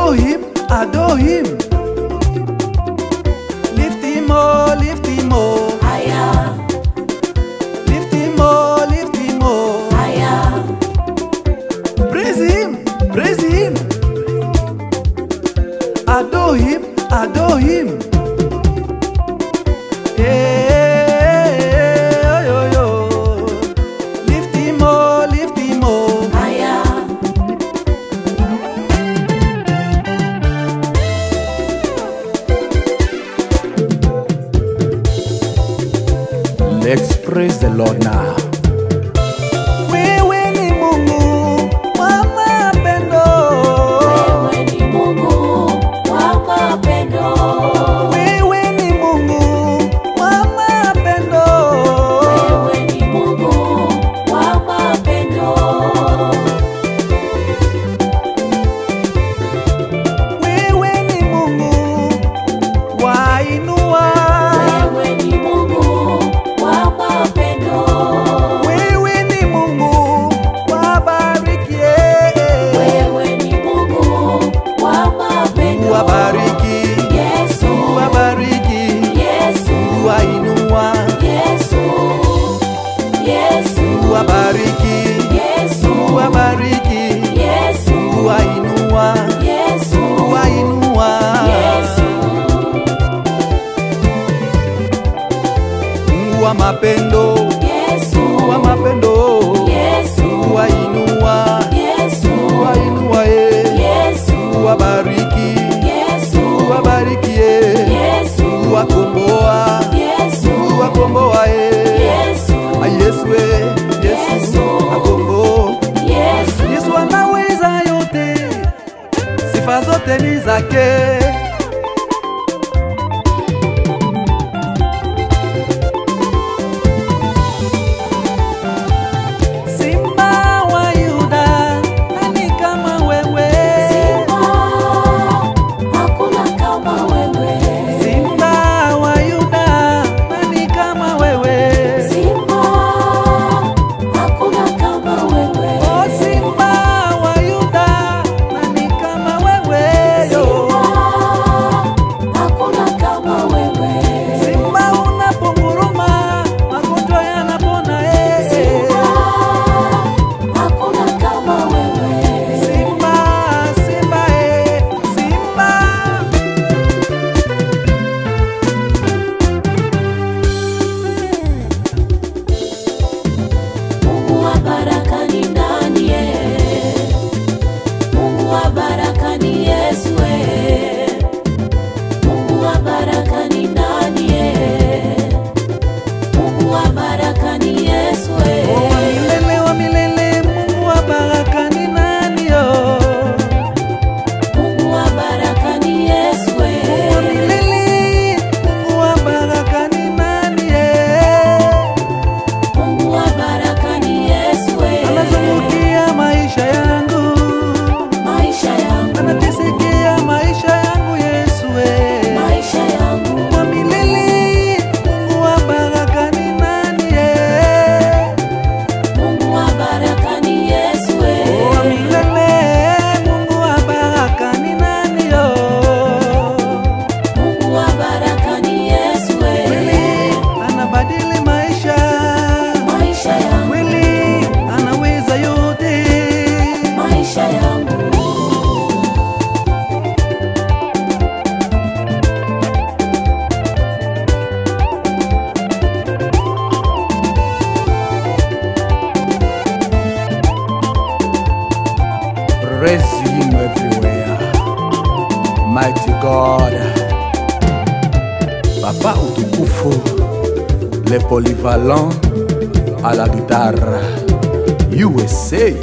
Adore him, adore him. Lift him oh, lift him oh. Higher. Lift him oh, lift him oh. Higher. Praise him, praise him. Adore him, adore him. Yeah, yo, yo. Lift him oh, lift him oh. Higher. Let's praise the Lord now. Wewe ni Mungu wa mapendo. Wewe ni Mungu wa mapendo. Wewe ni Mungu wa mapendo. Wewe ni Mungu wa mapendo. Wewe ni Mungu wa inua. Wewe ni Mungu wa mapendo. Wewe ni Mungu wa bariki. Wewe ni Mungu wa mapendo. Wa bariki. Yesu. Wa bariki. Yesu. Wa inua. Yesu. Yesu. Wa bariki. Yesu. Wa bariki. Yesu. Wa inua. Yesu. Wa inua. Yesu. Mungu wa mapendo. Yesu. Wa mapendo. Yesu. Wa inua. Yesu. Wa inua Yesu. Wa bariki. Yesu. Wa bariki Yesu. Wa komboa. Yesu. Wa komboa Yesu. Yesu Yesu akombo. Yesu. Yesu anaweza yote. Sifa zote ni zake. Simba wa Yuda, nani kama wewe? Hakuna kama wewe. Simba wa Yuda, nani kama wewe? Simba, hakuna kama wewe. Oh, Simba wa Yuda, nani kama wewe? Yo. Hakuna kama wewe. Simba unaponguruma, magonjwa yanapona Simba, hakuna kama wewe. Simba, Simba Simba. Mungu wa baraka ni nani? Mungu wa baraka ni Yesu. Mungu wa baraka ni nani? Mungu wa baraka ni Yesu. Milele wa milele, Mungu wa baraka ni nani yo? Mungu wa baraka ni Yesu. Wa milele, Mungu wa baraka ni nani Mungu wa baraka ni Yesu. Anazungukia maisha yangu, Maisha yangu, anatisikia maisha yangu Yesu maisha yangu. Wa milele, Mungu wa baraka ni nani Mungu wa baraka ni Yesu. Wa milele, Mungu wa baraka ni nani yo? Mungu wa baraka ni Yesu. Kweli anabadili maisha, Maisha yangu, kweli anaweza yote. maisha yangu. Praise him everywhere. Mighty God. Papa utukufu, le polyvalent à la guitare. USA.